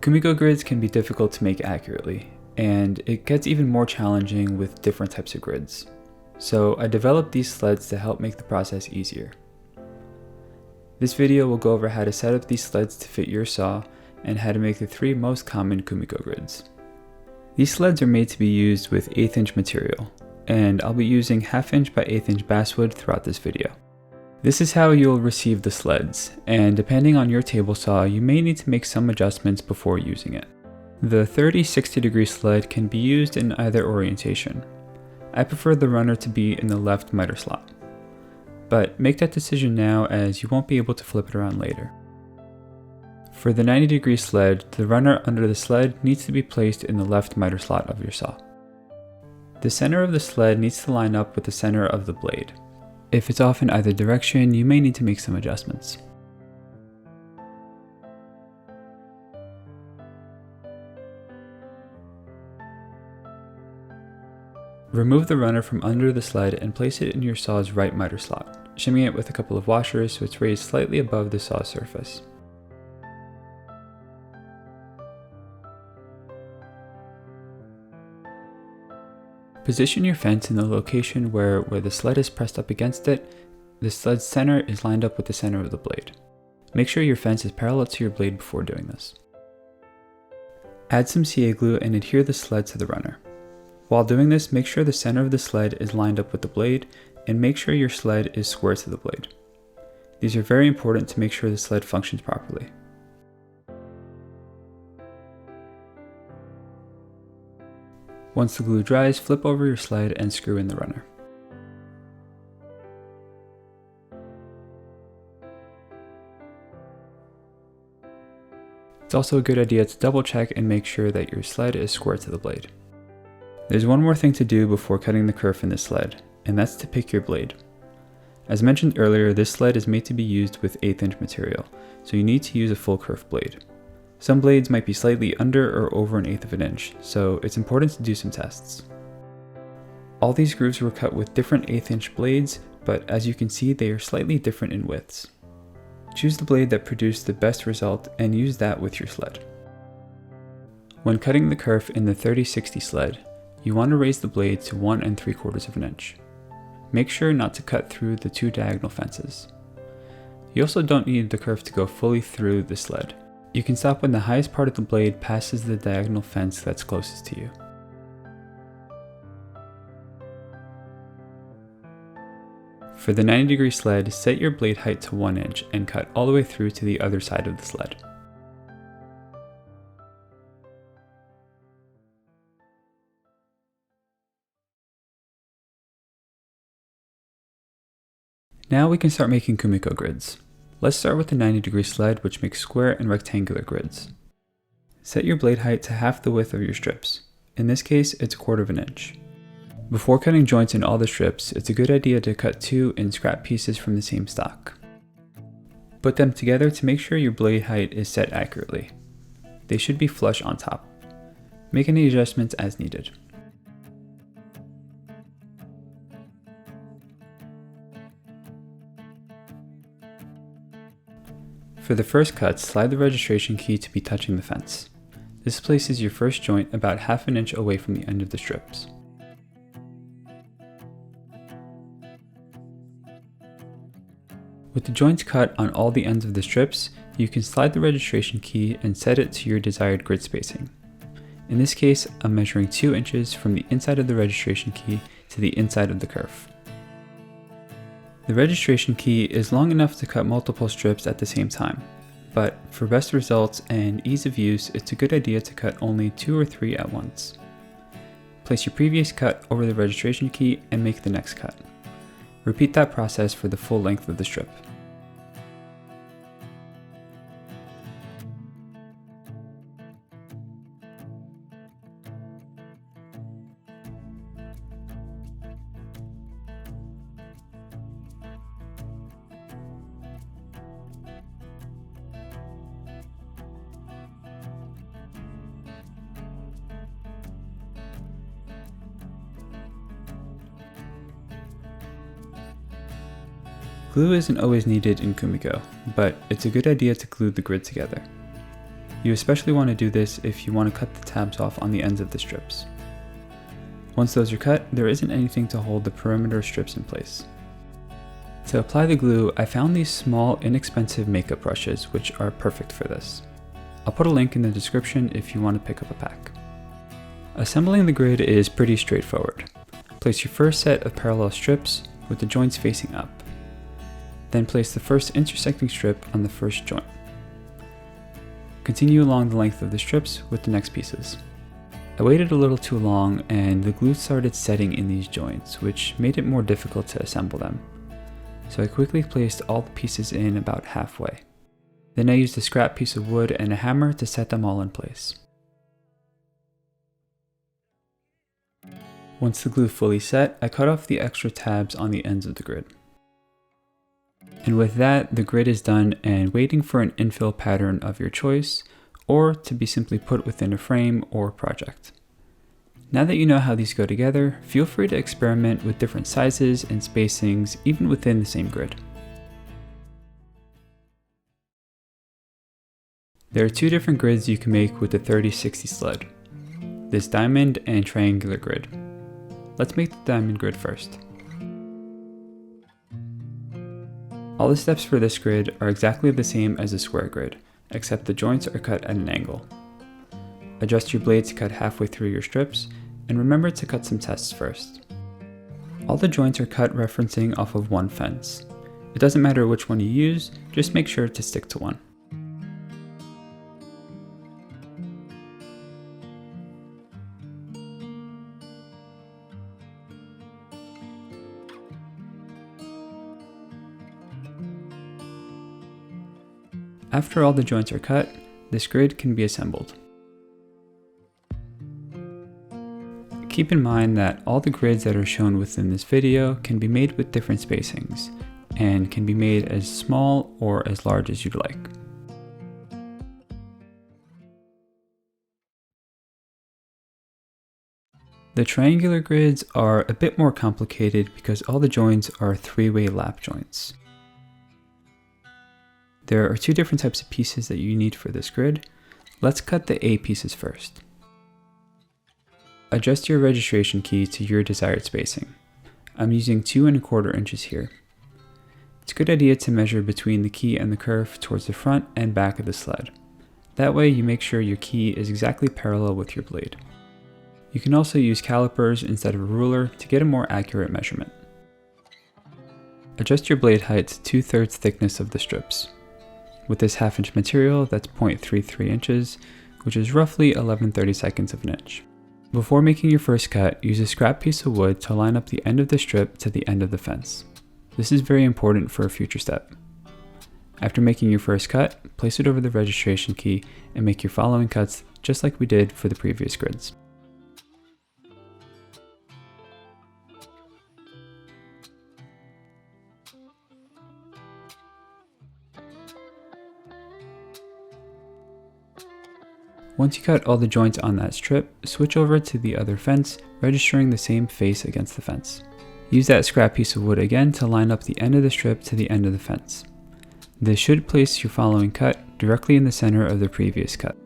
Kumiko grids can be difficult to make accurately, and it gets even more challenging with different types of grids. So I developed these sleds to help make the process easier. This video will go over how to set up these sleds to fit your saw and how to make the 3 most common Kumiko grids. These sleds are made to be used with 1/8 inch material, and I'll be using 1/2 inch by 1/8 inch basswood throughout this video. This is how you'll receive the sleds, and depending on your table saw, you may need to make some adjustments before using it. The 30-60 degree sled can be used in either orientation. I prefer the runner to be in the left miter slot. But make that decision now, as you won't be able to flip it around later. For the 90 degree sled, the runner under the sled needs to be placed in the left miter slot of your saw. The center of the sled needs to line up with the center of the blade. If it's off in either direction, you may need to make some adjustments. Remove the runner from under the sled and place it in your saw's right miter slot, shimming it with a couple of washers so it's raised slightly above the saw surface. Position your fence in the location where the sled is pressed up against it, the sled's center is lined up with the center of the blade. Make sure your fence is parallel to your blade before doing this. Add some CA glue and adhere the sled to the runner. While doing this, make sure the center of the sled is lined up with the blade, and make sure your sled is square to the blade. These are very important to make sure the sled functions properly. Once the glue dries, flip over your sled and screw in the runner. It's also a good idea to double check and make sure that your sled is square to the blade. There's one more thing to do before cutting the kerf in the sled, and that's to pick your blade. As mentioned earlier, this sled is made to be used with 1/8 inch material, so you need to use a full kerf blade. Some blades might be slightly under or over 1/8 of an inch, so it's important to do some tests. All these grooves were cut with different 1/8 inch blades, but as you can see, they are slightly different in widths. Choose the blade that produced the best result and use that with your sled. When cutting the kerf in the 30-60 sled, you want to raise the blade to 1 3/4 of an inch. Make sure not to cut through the 2 diagonal fences. You also don't need the kerf to go fully through the sled. You can stop when the highest part of the blade passes the diagonal fence that's closest to you. For the 90 degree sled, set your blade height to 1 inch and cut all the way through to the other side of the sled. Now we can start making Kumiko grids. Let's start with the 90 degree sled, which makes square and rectangular grids. Set your blade height to half the width of your strips. In this case, it's 1/4 of an inch. Before cutting joints in all the strips, it's a good idea to cut 2 in scrap pieces from the same stock. Put them together to make sure your blade height is set accurately. They should be flush on top. Make any adjustments as needed. For the first cut, slide the registration key to be touching the fence. This places your first joint about 1/2 an inch away from the end of the strips. With the joints cut on all the ends of the strips, you can slide the registration key and set it to your desired grid spacing. In this case, I'm measuring 2 inches from the inside of the registration key to the inside of the kerf. The registration key is long enough to cut multiple strips at the same time, but for best results and ease of use, it's a good idea to cut only 2 or 3 at once. Place your previous cut over the registration key and make the next cut. Repeat that process for the full length of the strip. Glue isn't always needed in Kumiko, but it's a good idea to glue the grid together. You especially want to do this if you want to cut the tabs off on the ends of the strips. Once those are cut, there isn't anything to hold the perimeter strips in place. To apply the glue, I found these small, inexpensive makeup brushes, which are perfect for this. I'll put a link in the description if you want to pick up a pack. Assembling the grid is pretty straightforward. Place your first set of parallel strips with the joints facing up. Then place the first intersecting strip on the first joint. Continue along the length of the strips with the next pieces. I waited a little too long and the glue started setting in these joints, which made it more difficult to assemble them. So I quickly placed all the pieces in about halfway. Then I used a scrap piece of wood and a hammer to set them all in place. Once the glue fully set, I cut off the extra tabs on the ends of the grid. And with that, the grid is done and waiting for an infill pattern of your choice, or to be simply put within a frame or project. Now that you know how these go together, feel free to experiment with different sizes and spacings even within the same grid. There are two different grids you can make with the 30/60 sled, this diamond and triangular grid. Let's make the diamond grid first. All the steps for this grid are exactly the same as the square grid, except the joints are cut at an angle. Adjust your blade to cut halfway through your strips, and remember to cut some tests first. All the joints are cut referencing off of one fence. It doesn't matter which one you use, just make sure to stick to one. After all the joints are cut, this grid can be assembled. Keep in mind that all the grids that are shown within this video can be made with different spacings, and can be made as small or as large as you'd like. The triangular grids are a bit more complicated because all the joints are three-way lap joints. There are two different types of pieces that you need for this grid. Let's cut the A pieces first. Adjust your registration key to your desired spacing. I'm using 2 1/4 inches here. It's a good idea to measure between the key and the kerf towards the front and back of the sled. That way you make sure your key is exactly parallel with your blade. You can also use calipers instead of a ruler to get a more accurate measurement. Adjust your blade height to 2/3 thickness of the strips. With this 1/2 inch material, that's 0.33 inches, which is roughly 11/32 of an inch. Before making your first cut, use a scrap piece of wood to line up the end of the strip to the end of the fence. This is very important for a future step. After making your first cut, place it over the registration key and make your following cuts just like we did for the previous grids. Once you cut all the joints on that strip, switch over to the other fence, registering the same face against the fence. Use that scrap piece of wood again to line up the end of the strip to the end of the fence. This should place your following cut directly in the center of the previous cut.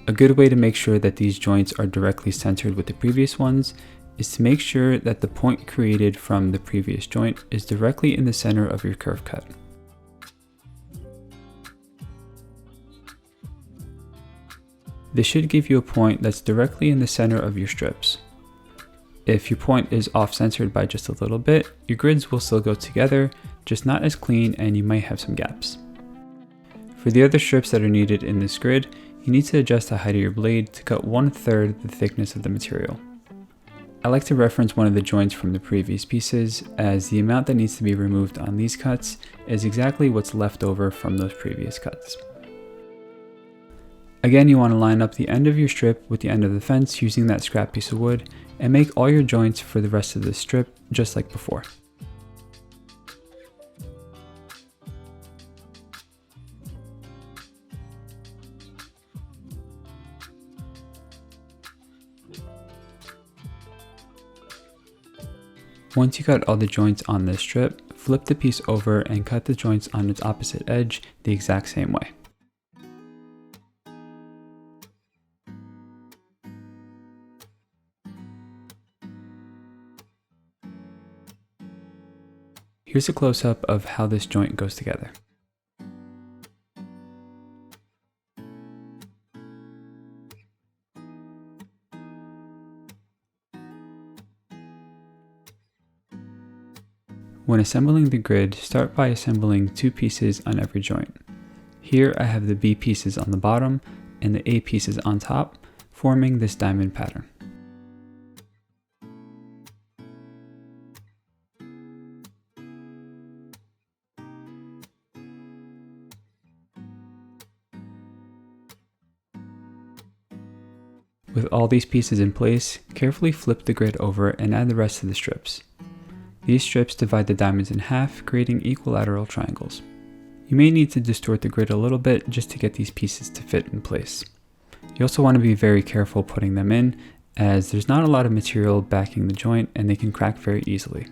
A good way to make sure that these joints are directly centered with the previous ones is to make sure that the point created from the previous joint is directly in the center of your curve cut. This should give you a point that's directly in the center of your strips. If your point is off-centered by just a little bit, your grids will still go together, just not as clean, and you might have some gaps. For the other strips that are needed in this grid, you need to adjust the height of your blade to cut 1/3 the thickness of the material. I like to reference one of the joints from the previous pieces, as the amount that needs to be removed on these cuts is exactly what's left over from those previous cuts. Again, you want to line up the end of your strip with the end of the fence using that scrap piece of wood, and make all your joints for the rest of the strip just like before. Once you got all the joints on this strip, flip the piece over and cut the joints on its opposite edge the exact same way. Here's a close-up of how this joint goes together. When assembling the grid, start by assembling 2 pieces on every joint. Here I have the B pieces on the bottom and the A pieces on top, forming this diamond pattern. With all these pieces in place, carefully flip the grid over and add the rest of the strips. These strips divide the diamonds in half, creating equilateral triangles. You may need to distort the grid a little bit just to get these pieces to fit in place. You also want to be very careful putting them in, as there's not a lot of material backing the joint and they can crack very easily.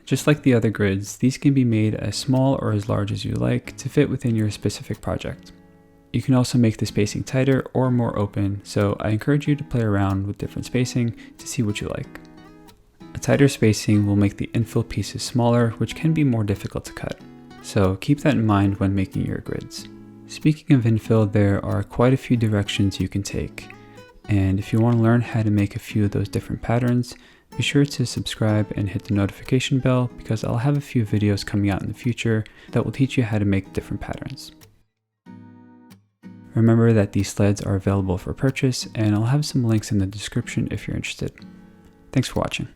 Just like the other grids, these can be made as small or as large as you like to fit within your specific project. You can also make the spacing tighter or more open, so I encourage you to play around with different spacing to see what you like. A tighter spacing will make the infill pieces smaller, which can be more difficult to cut, so keep that in mind when making your grids. Speaking of infill, there are quite a few directions you can take, and if you want to learn how to make a few of those different patterns, be sure to subscribe and hit the notification bell because I'll have a few videos coming out in the future that will teach you how to make different patterns. Remember that these sleds are available for purchase, and I'll have some links in the description if you're interested. Thanks for watching.